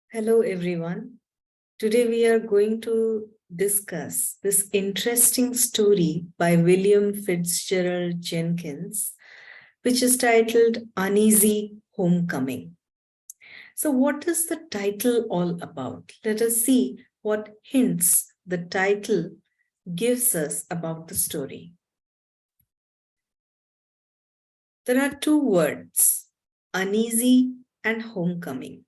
Hello, everyone. Today we are going to discuss this interesting story by William Fitzgerald Jenkins, which is titled Uneasy Homecoming. So, what is the title all about? Let us see what hints the title gives us about the story. There are two words, uneasy and homecoming.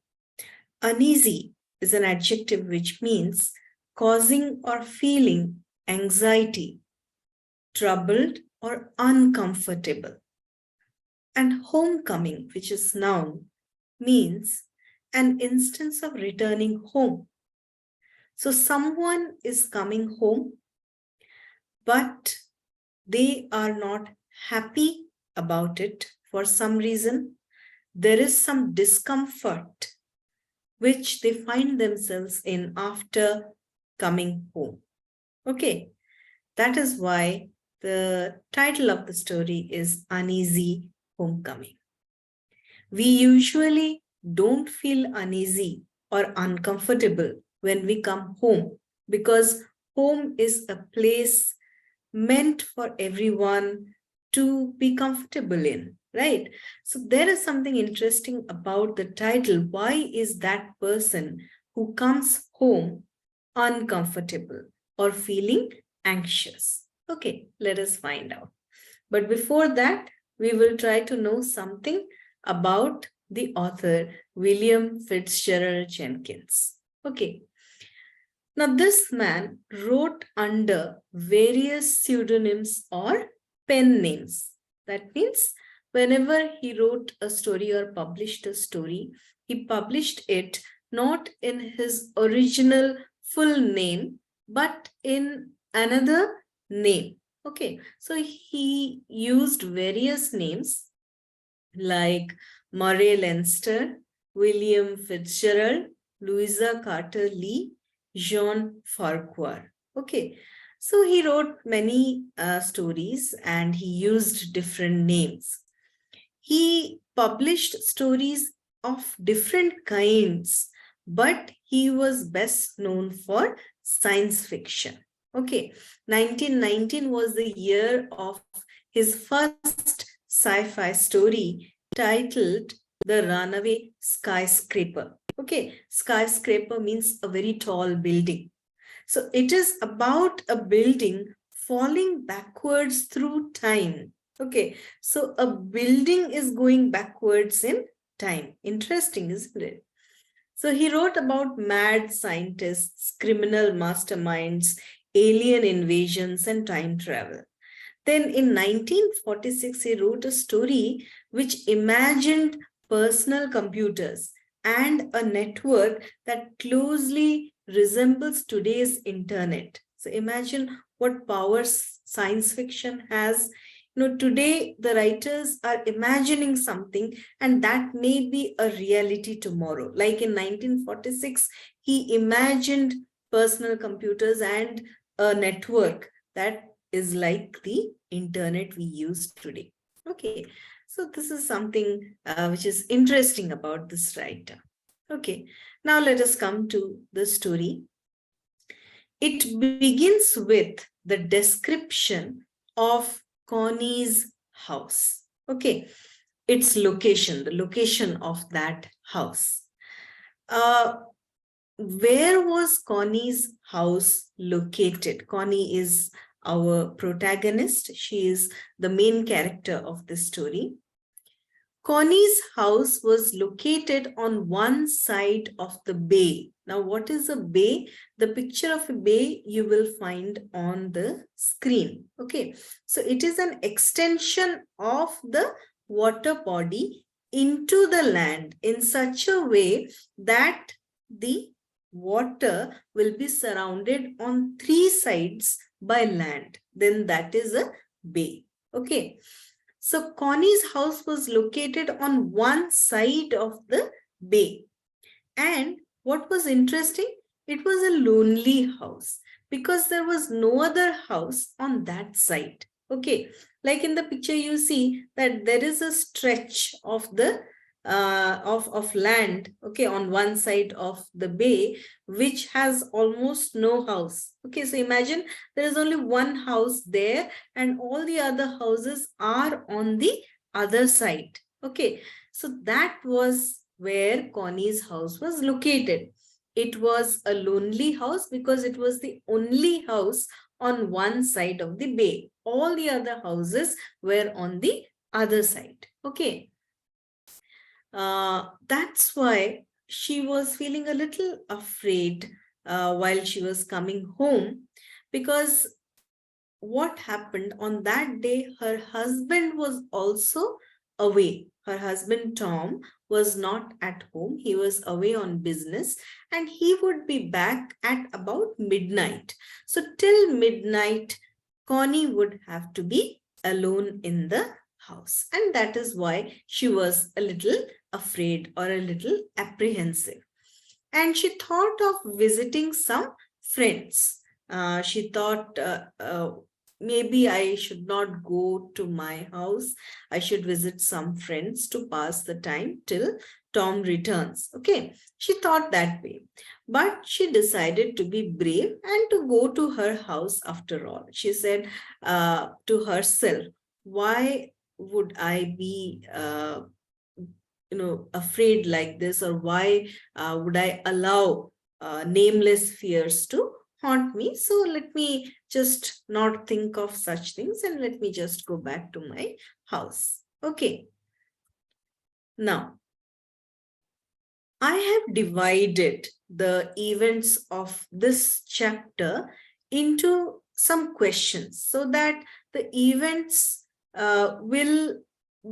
Uneasy is an adjective which means causing or feeling anxiety, troubled or uncomfortable. And homecoming, which is noun, means an instance of returning home. So someone is coming home, but they are not happy about it for some reason. There is some discomfort which they find themselves in after coming home. Okay, that is why the title of the story is Uneasy Homecoming. We usually don't feel uneasy or uncomfortable when we come home because home is a place meant for everyone to be comfortable in, right? So there is something interesting about the title. Why is that person who comes home uncomfortable or feeling anxious? Okay, let us find out. But before that, we will try to know something about the author, William Fitzgerald Jenkins. Okay. Now, this man wrote under various pseudonyms or pen names. That means whenever he wrote a story or published a story, he published it not in his original full name, but in another name. Okay, so he used various names like Murray Leinster, William Fitzgerald, Louisa Carter Lee, Jean Farquhar. Okay, so he wrote many stories and he used different names. He published stories of different kinds, but he was best known for science fiction. Okay, 1919 was the year of his first sci-fi story titled The Runaway Skyscraper. Okay, skyscraper means a very tall building. So it is about a building falling backwards through time. Okay, so a building is going backwards in time. Interesting, isn't it? So he wrote about mad scientists, criminal masterminds, alien invasions, and time travel. Then in 1946, he wrote a story which imagined personal computers and a network that closely resembles today's internet. So imagine what power science fiction has. Today the writers are imagining something and that may be a reality tomorrow. Like in 1946, he imagined personal computers and a network that is like the internet we use today. Okay, so this is something which is interesting about this writer. Okay, now let us come to the story. It begins with the description of Connie's house. Okay, its location, the location of that house. Where was Connie's house located? Connie is our protagonist. She is the main character of this story. Connie's house was located on one side of the bay. Now, what is a bay? The picture of a bay you will find on the screen. Okay, so it is an extension of the water body into the land in such a way that the water will be surrounded on three sides by land. Then that is a bay. Okay. So Connie's house was located on one side of the bay. And what was interesting, it was a lonely house because there was no other house on that side. Okay, like in the picture you see that there is a stretch of the of land, okay, on one side of the bay, which has almost no house. Okay, so imagine there is only one house there and all the other houses are on the other side. Okay, so that was where Connie's house was located. It was a lonely house because it was the only house on one side of the bay. All the other houses were on the other side. Okay. That's why she was feeling a little afraid while she was coming home, because what happened on that day, her husband was also away. Her husband Tom was not at home. He was away on business and he would be back at about midnight. So till midnight, Connie would have to be alone in the house. And that is why she was a little afraid or a little apprehensive. And she thought of visiting some friends. She thought maybe I should not go to my house. I should visit some friends to pass the time till Tom returns. Okay, she thought that way. But she decided to be brave and to go to her house after all. She said to herself, why would I be afraid like this, or why would I allow nameless fears to haunt me? So let me just not think of such things and let me just go back to my house. Okay. Now, I have divided the events of this chapter into some questions so that the events will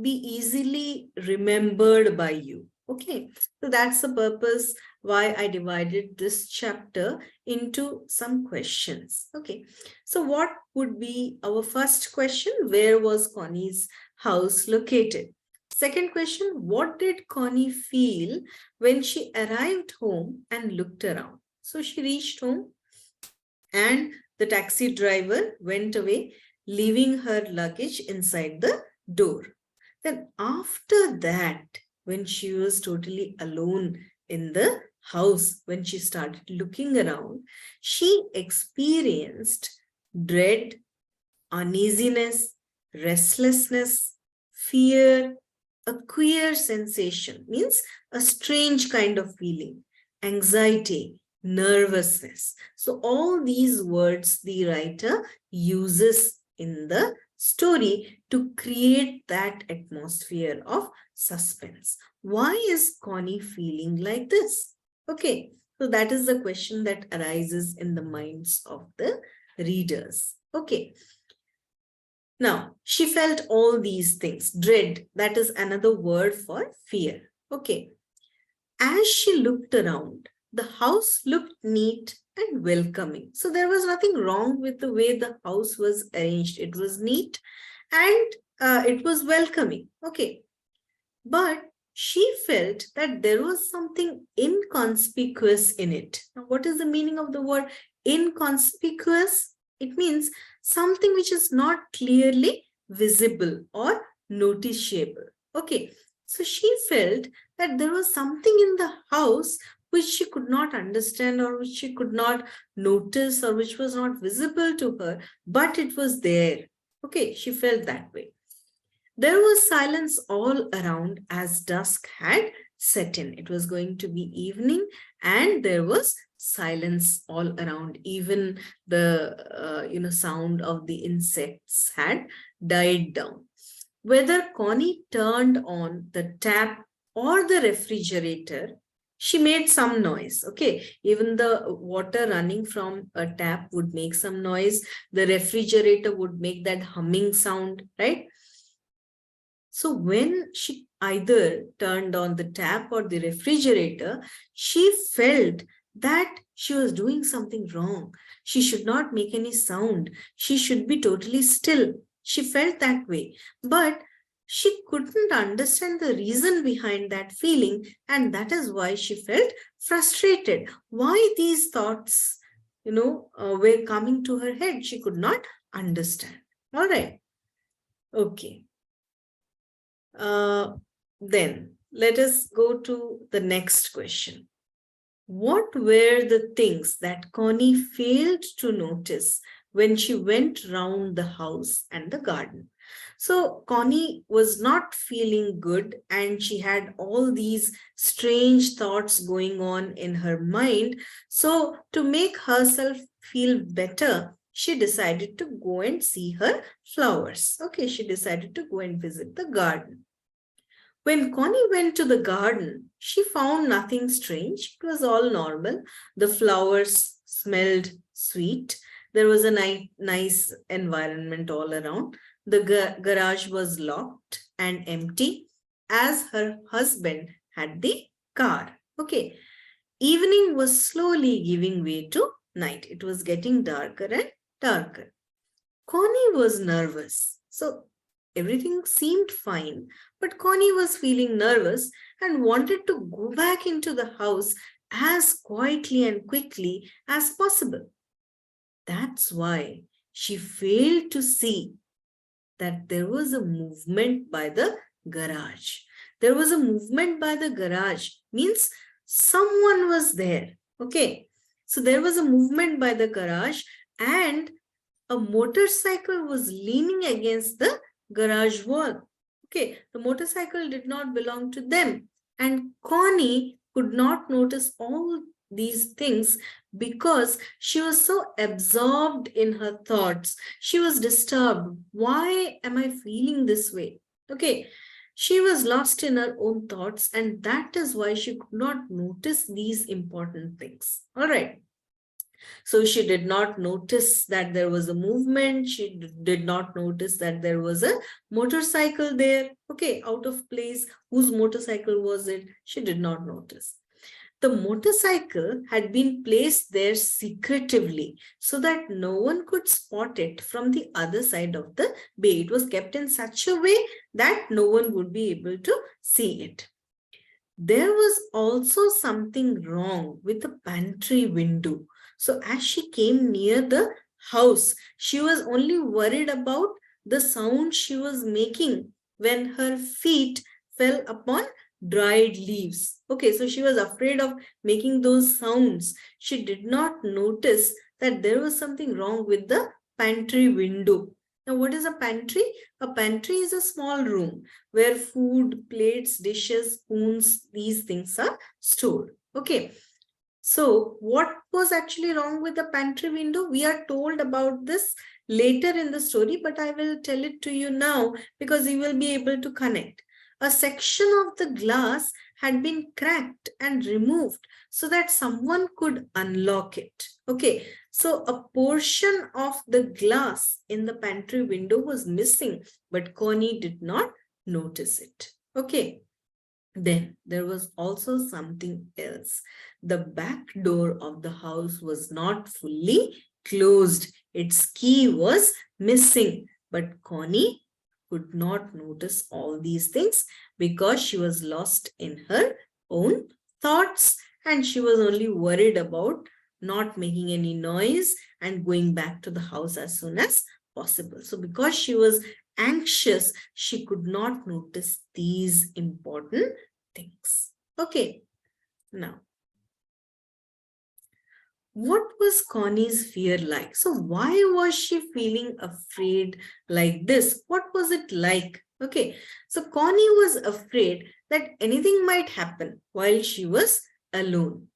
be easily remembered by you. Okay, so that's the purpose why I divided this chapter into some questions. Okay, so what would be our first question? Where was Connie's house located? Second question, what did Connie feel when she arrived home and looked around? So she reached home and the taxi driver went away, leaving her luggage inside the door. Then after that, when she was totally alone in the house, when she started looking around, she experienced dread, uneasiness, restlessness, fear, a queer sensation, means a strange kind of feeling, anxiety, nervousness. So all these words the writer uses in the story to create that atmosphere of suspense. Why is Connie feeling like this? Okay, so that is the question that arises in the minds of the readers. Okay. Now, she felt all these things. Dread, that is another word for fear. Okay. As she looked around, the house looked neat and welcoming. So there was nothing wrong with the way the house was arranged. It was neat and it was welcoming. Okay. But she felt that there was something inconspicuous in it. Now, what is the meaning of the word inconspicuous? It means something which is not clearly visible or noticeable. Okay, so she felt that there was something in the house which she could not understand or which she could not notice or which was not visible to her, but it was there. Okay, she felt that way. There was silence all around as dusk had set in. It was going to be evening and there was silence all around. Even the sound of the insects had died down. Whether Connie turned on the tap or the refrigerator, she made some noise. Okay, even the water running from a tap would make some noise. The refrigerator would make that humming sound, right? So when she either turned on the tap or the refrigerator, she felt that she was doing something wrong. She should not make any sound. She should be totally still. She felt that way. But she couldn't understand the reason behind that feeling, and that is why she felt frustrated. Why these thoughts, were coming to her head? She could not understand. All right. Okay. Then let us go to the next question. What were the things that Connie failed to notice when she went round the house and the garden? So Connie was not feeling good and she had all these strange thoughts going on in her mind. So to make herself feel better, she decided to go and see her flowers. Okay, she decided to go and visit the garden. When Connie went to the garden, she found nothing strange. It was all normal. The flowers smelled sweet. There was a nice environment all around. The garage was locked and empty, as her husband had the car. Okay. Evening was slowly giving way to night. It was getting darker and darker. Connie was nervous. So everything seemed fine, but Connie was feeling nervous and wanted to go back into the house as quietly and quickly as possible. That's why she failed to see that there was a movement by the garage. There was a movement by the garage, means someone was there. Okay, so there was a movement by the garage and a motorcycle was leaning against the garage wall. Okay, the motorcycle did not belong to them. And Connie could not notice all these things because she was so absorbed in her thoughts. She was disturbed. Why am I feeling this way? Okay, she was lost in her own thoughts, and that is why she could not notice these important things. All right. So she did not notice that there was a movement. She did not notice that there was a motorcycle there. Okay, out of place. Whose motorcycle was it? She did not notice. The motorcycle had been placed there secretively so that no one could spot it from the other side of the bay. It was kept in such a way that no one would be able to see it. There was also something wrong with the pantry window. So as she came near the house, she was only worried about the sound she was making when her feet fell upon dried leaves. Okay, so she was afraid of making those sounds. She did not notice that there was something wrong with the pantry window. Now, what is a pantry? A pantry is a small room where food, plates, dishes, spoons, these things are stored. Okay. So what was actually wrong with the pantry window? We are told about this later in the story, but I will tell it to you now because you will be able to connect. A section of the glass had been cracked and removed so that someone could unlock it. Okay, so a portion of the glass in the pantry window was missing, but Connie did not notice it. Okay. Then there was also something else. The back door of the house was not fully closed. Its key was missing. But Connie could not notice all these things because she was lost in her own thoughts and she was only worried about not making any noise and going back to the house as soon as possible. So because she was anxious, she could not notice these important things. Okay, now, what was Connie's fear like? So why was she feeling afraid like this? What was it like? Okay, so Connie was afraid that anything might happen while she was alone.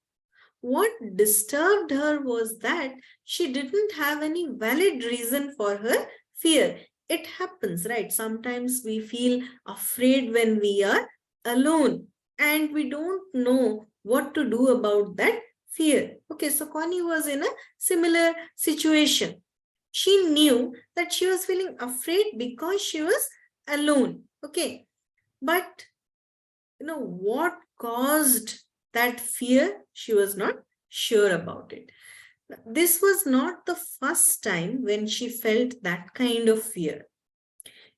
What disturbed her was that she didn't have any valid reason for her fear. It happens, right? Sometimes we feel afraid when we are alone and we don't know what to do about that fear. Okay, so Connie was in a similar situation. She knew that she was feeling afraid because she was alone. Okay, but what caused that fear? She was not sure about it. This was not the first time when she felt that kind of fear.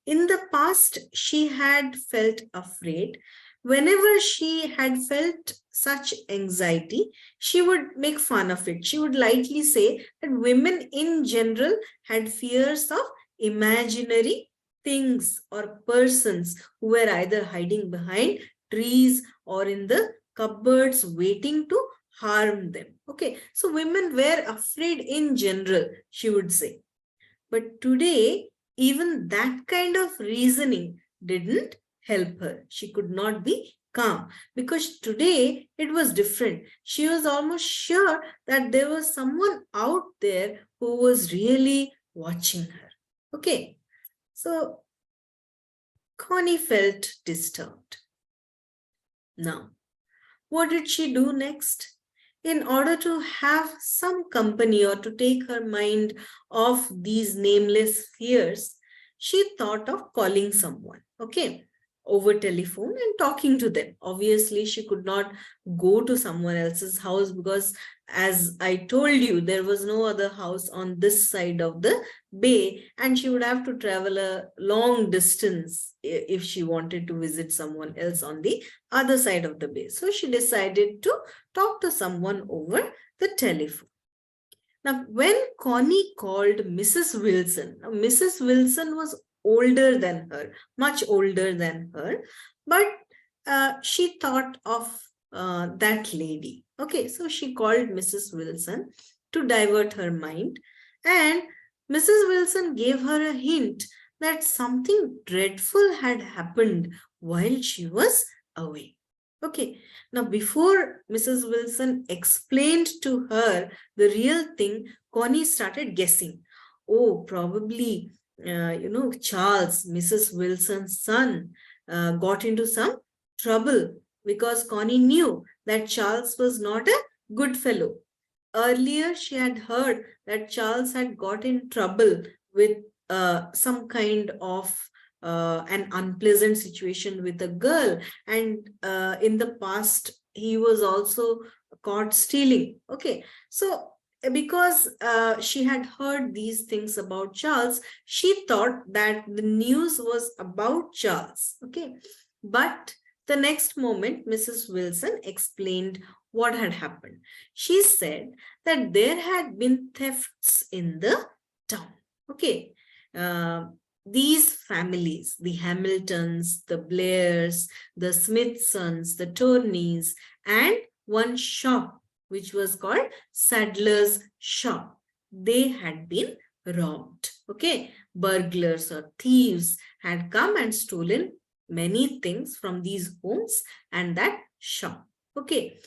In the past, she had felt afraid. Whenever she had felt such anxiety, she would make fun of it. She would lightly say that women in general had fears of imaginary things or persons who were either hiding behind trees or in the cupboards waiting to harm them. Okay, so women were afraid in general, she would say. But today, even that kind of reasoning didn't help her. She could not be calm because today it was different. She was almost sure that there was someone out there who was really watching her. Okay, so Connie felt disturbed. Now, what did she do next? In order to have some company or to take her mind off these nameless fears, she thought of calling someone, okay, over telephone and talking to them. Obviously, she could not go to someone else's house because, as I told you, there was no other house on this side of the bay, and she would have to travel a long distance if she wanted to visit someone else on the other side of the bay. So she decided to talk to someone over the telephone. Now, when Connie called Mrs. Wilson, now Mrs. Wilson was older than her, much older than her, but she thought of that lady. Okay, so she called Mrs. Wilson to divert her mind, and Mrs. Wilson gave her a hint that something dreadful had happened while she was away. Okay, now before Mrs. Wilson explained to her the real thing, Connie started guessing. Oh, probably, Charles, Mrs. Wilson's son, got into some trouble because Connie knew that Charles was not a good fellow. Earlier, she had heard that Charles had got in trouble with some kind of an unpleasant situation with a girl, and in the past he was also caught stealing. Okay, so because she had heard these things about Charles, she thought that the news was about Charles. Okay, but the next moment Mrs. Wilson explained what had happened. She said that there had been thefts in the town. Okay, these families, the Hamiltons, the Blairs, the Smithsons, the Torneys, and one shop which was called Saddler's Shop, they had been robbed. Okay, burglars or thieves had come and stolen many things from these homes and that shop. Okay,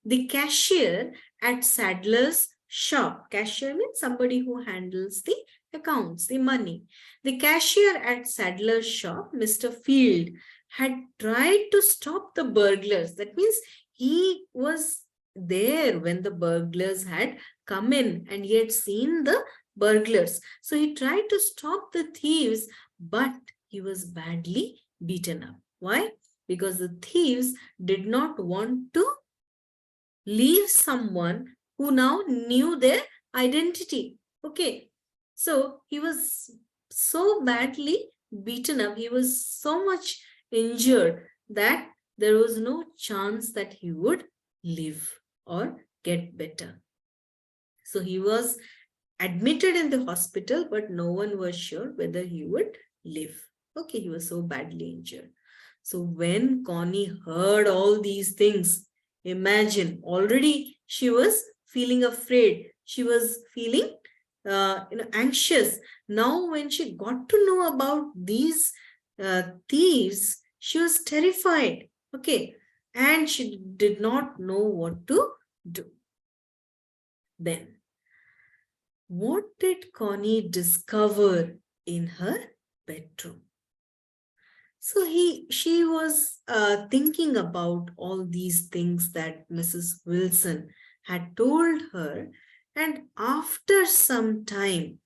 the cashier at Saddler's Shop, cashier means somebody who handles the accounts, the money. The cashier at Saddler's Shop, Mr. Field, had tried to stop the burglars. That means he was there when the burglars had come in and he had seen the burglars. So he tried to stop the thieves, but he was badly beaten up. Why? Because the thieves did not want to leave someone who now knew their identity. Okay, so he was so badly beaten up, he was so much injured that there was no chance that he would live or get better. So he was admitted in the hospital, but no one was sure whether he would live. Okay, he was so badly injured. So when Connie heard all these things, imagine, already she was feeling afraid. She was feeling anxious. Now when she got to know about these thieves, she was terrified. Okay, and she did not know what to do. Then, what did Connie discover in her bedroom? So she was thinking about all these things that Mrs. Wilson had told her, and after some time,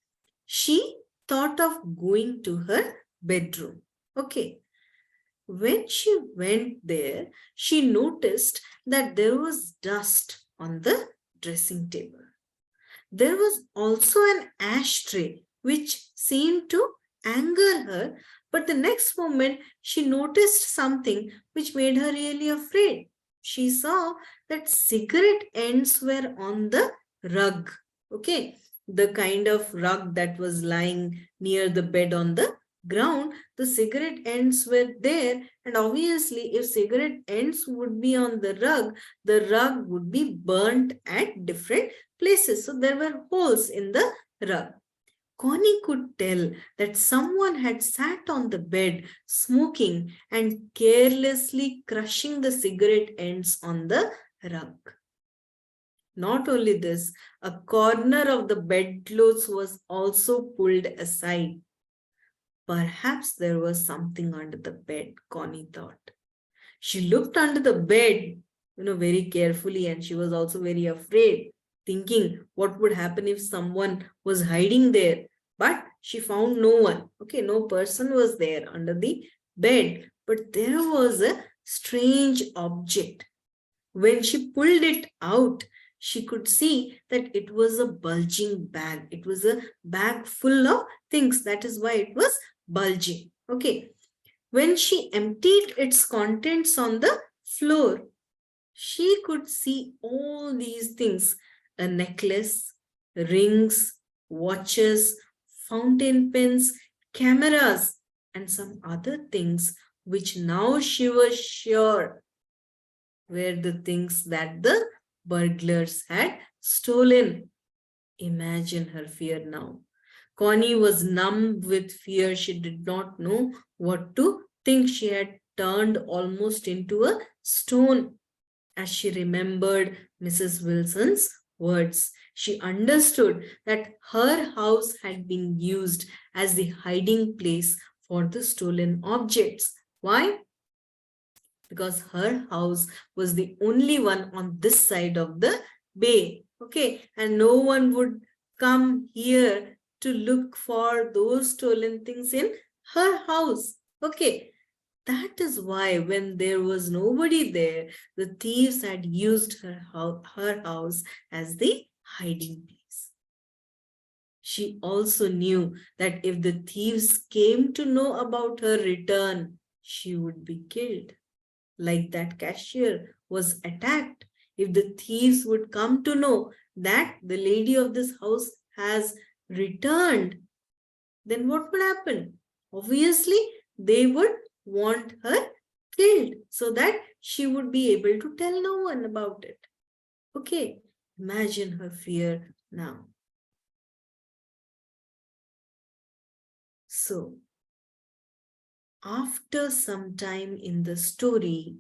she thought of going to her bedroom. Okay. When she went there, she noticed that there was dust on the dressing table. There was also an ashtray which seemed to anger her, but the next moment she noticed something which made her really afraid. She saw that cigarette ends were on the rug. Okay, the kind of rug that was lying near the bed on the ground, the cigarette ends were there, and obviously if cigarette ends would be on the rug would be burnt at different places. So there were holes in the rug. Connie could tell that someone had sat on the bed smoking and carelessly crushing the cigarette ends on the rug. Not only this, a corner of the bedclothes was also pulled aside. Perhaps there was something under the bed, Connie thought. She looked under the bed, very carefully, and she was also very afraid, thinking what would happen if someone was hiding there. But she found no one. Okay, no person was there under the bed, but there was a strange object. When she pulled it out, she could see that it was a bulging bag. It was a bag full of things. That is why it was bulging. Okay. When she emptied its contents on the floor, she could see all these things: a necklace, rings, watches, fountain pens, cameras, and some other things which now she was sure were the things that the burglars had stolen. Imagine her fear now. Connie was numb with fear. She did not know what to think. She had turned almost into a stone as she remembered Mrs. Wilson's words. She understood that her house had been used as the hiding place for the stolen objects. Why? Because her house was the only one on this side of the bay. Okay, and no one would come here to look for those stolen things in her house. Okay, that is why when there was nobody there, the thieves had used her house as the hiding place. She also knew that if the thieves came to know about her return, she would be killed. Like that cashier was attacked. If the thieves would come to know that the lady of this house has returned, then what would happen? Obviously, they would want her killed so that she would be able to tell no one about it. Okay, imagine her fear now. So, after some time in the story,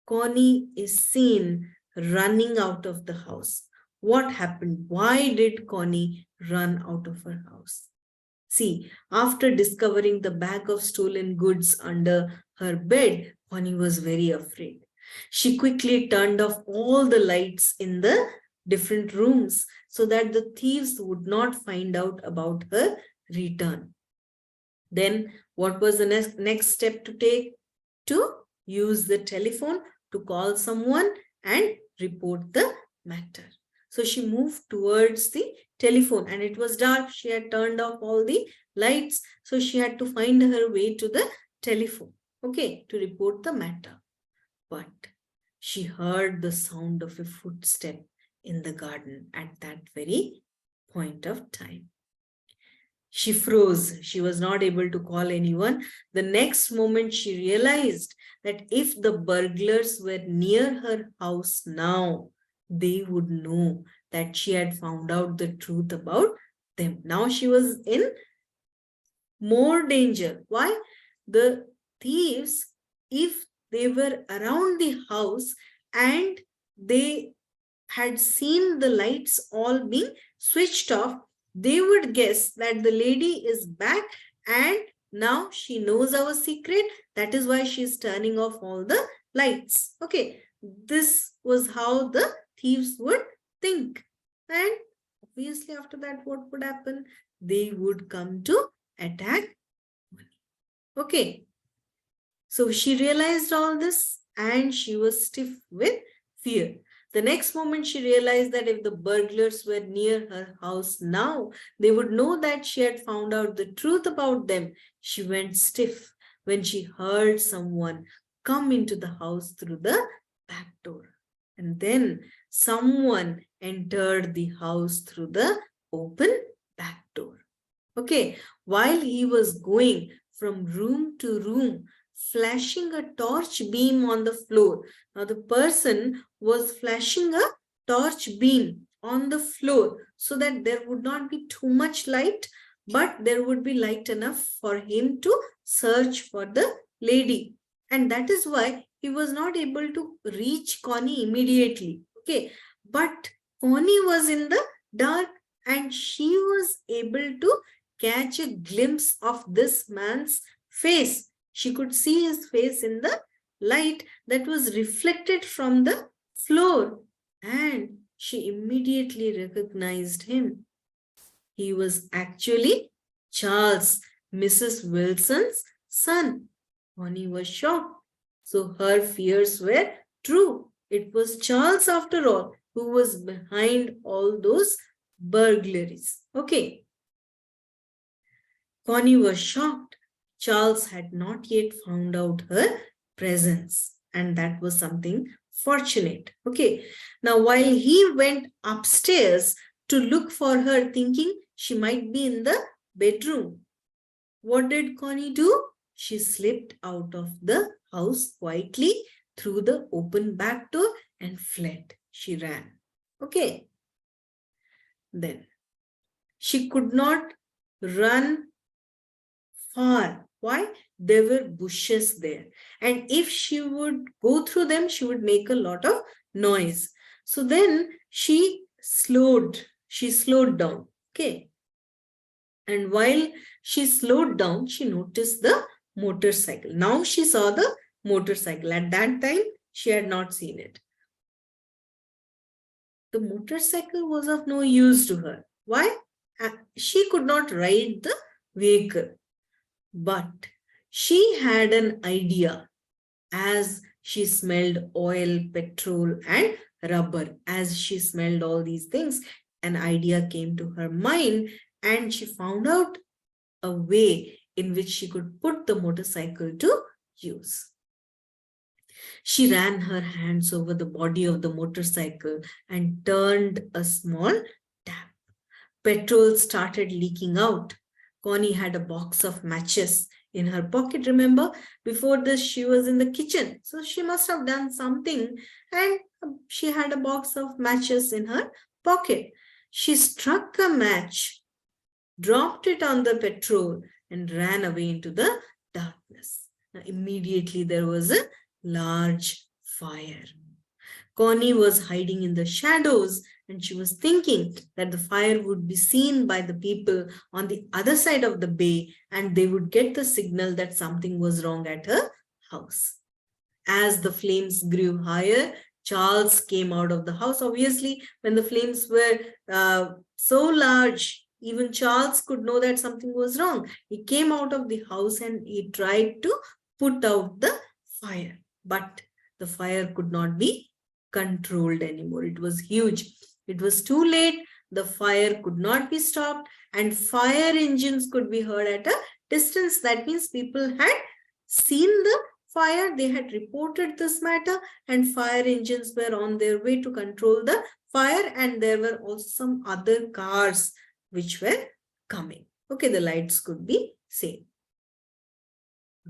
Connie is seen running out of the house. What happened? Why did Connie run out of her house? See, after discovering the bag of stolen goods under her bed, Connie was very afraid. She quickly turned off all the lights in the different rooms so that the thieves would not find out about her return. Then, what was the next step to take? To use the telephone to call someone and report the matter. So she moved towards the telephone, and it was dark. She had turned off all the lights. So she had to find her way to the telephone, okay, to report the matter. But she heard the sound of a footstep in the garden at that very point of time. She froze. She was not able to call anyone. The next moment, she realized that if the burglars were near her house now, they would know that she had found out the truth about them. Now she was in more danger. Why? The thieves, if they were around the house and they had seen the lights all being switched off, they would guess that the lady is back and now she knows our secret. That is why she is turning off all the lights. Okay, this was how the thieves would think. And obviously after that, what would happen? They would come to attack. Okay, so she realized all this and she was stiff with fear. The next moment, she realized that if the burglars were near her house now, they would know that she had found out the truth about them. She went stiff when she heard someone come into the house through the back door. And then someone entered the house through the open back door. Okay, while he was going from room to room, flashing a torch beam on the floor. Now, the person was flashing a torch beam on the floor so that there would not be too much light, but there would be light enough for him to search for the lady. And that is why he was not able to reach Connie immediately. Okay, but Connie was in the dark and she was able to catch a glimpse of this man's face. She could see his face in the light that was reflected from the floor, and she immediately recognized him. He was actually Charles, Mrs. Wilson's son. Connie was shocked. So her fears were true. It was Charles, after all, who was behind all those burglaries. Okay. Connie was shocked. Charles had not yet found out her presence, and that was something fortunate. Okay. Now, while he went upstairs to look for her, thinking she might be in the bedroom, what did Connie do? She slipped out of the house quietly through the open back door and fled. She ran. Okay. Then she could not run far. Why? There were bushes there. And if she would go through them, she would make a lot of noise. So then she slowed down. Okay. And while she slowed down, she noticed the motorcycle. Now she saw the motorcycle. At that time, she had not seen it. The motorcycle was of no use to her. Why? She could not ride the vehicle. But she had an idea as she smelled oil, petrol, and rubber. As she smelled all these things, an idea came to her mind, and she found out a way in which she could put the motorcycle to use. She ran her hands over the body of the motorcycle and turned a small tap. Petrol started leaking out. Connie had a box of matches in her pocket. Remember, before this, she was in the kitchen. So she must have done something, and she had a box of matches in her pocket. She struck a match, dropped it on the petrol, and ran away into the darkness. Now, immediately there was a large fire. Connie was hiding in the shadows, and she was thinking that the fire would be seen by the people on the other side of the bay, and they would get the signal that something was wrong at her house. As the flames grew higher, Charles came out of the house. Obviously, when the flames were so large, even Charles could know that something was wrong. He came out of the house and he tried to put out the fire, but the fire could not be controlled anymore. It was huge. It was too late. The fire could not be stopped, and fire engines could be heard at a distance. That means people had seen the fire, they had reported this matter, and fire engines were on their way to control the fire, and there were also some other cars which were coming. Okay, the lights could be seen.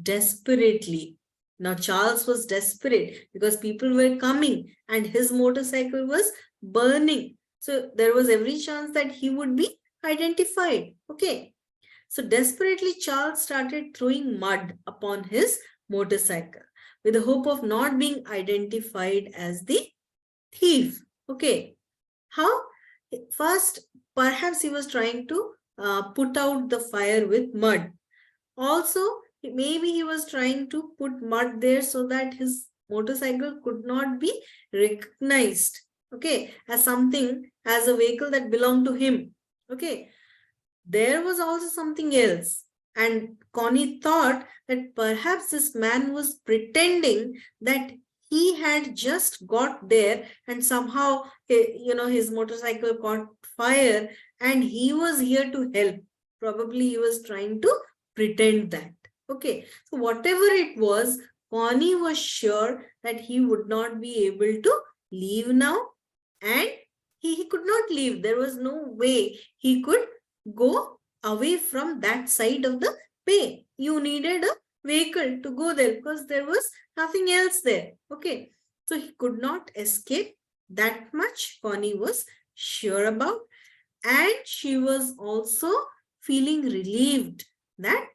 Desperately. Now Charles was desperate because people were coming and his motorcycle was burning. So there was every chance that he would be identified. Okay. So desperately, Charles started throwing mud upon his motorcycle with the hope of not being identified as the thief. Okay. How? First, perhaps he was trying to put out the fire with mud. Also, maybe he was trying to put mud there so that his motorcycle could not be recognized, okay, as something, as a vehicle that belonged to him. Okay. There was also something else. And Connie thought that perhaps this man was pretending that he had just got there and somehow, his motorcycle caught fire and he was here to help. Probably he was trying to pretend that. Okay. So whatever it was, Connie was sure that he would not be able to leave now, and he could not leave. There was no way he could go away from that side of the bay. You needed a vehicle to go there because there was nothing else there. Okay. So he could not escape. That much Connie was sure about. And she was also feeling relieved that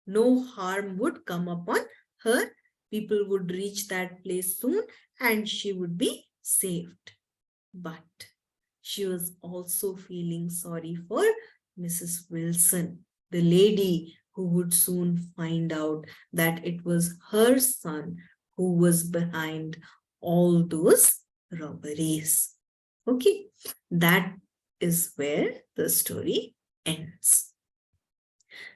no harm would come upon her. People would reach that place soon and she would be saved. But she was also feeling sorry for Mrs. Wilson, the lady who would soon find out that it was her son who was behind all those robberies. Okay, that is where the story ends.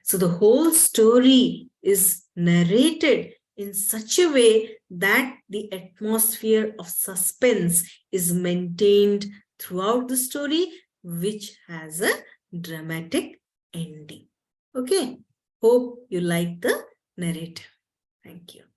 So the whole story is narrated in such a way that the atmosphere of suspense is maintained throughout the story, which has a dramatic ending. Okay, hope you like the narrative. Thank you.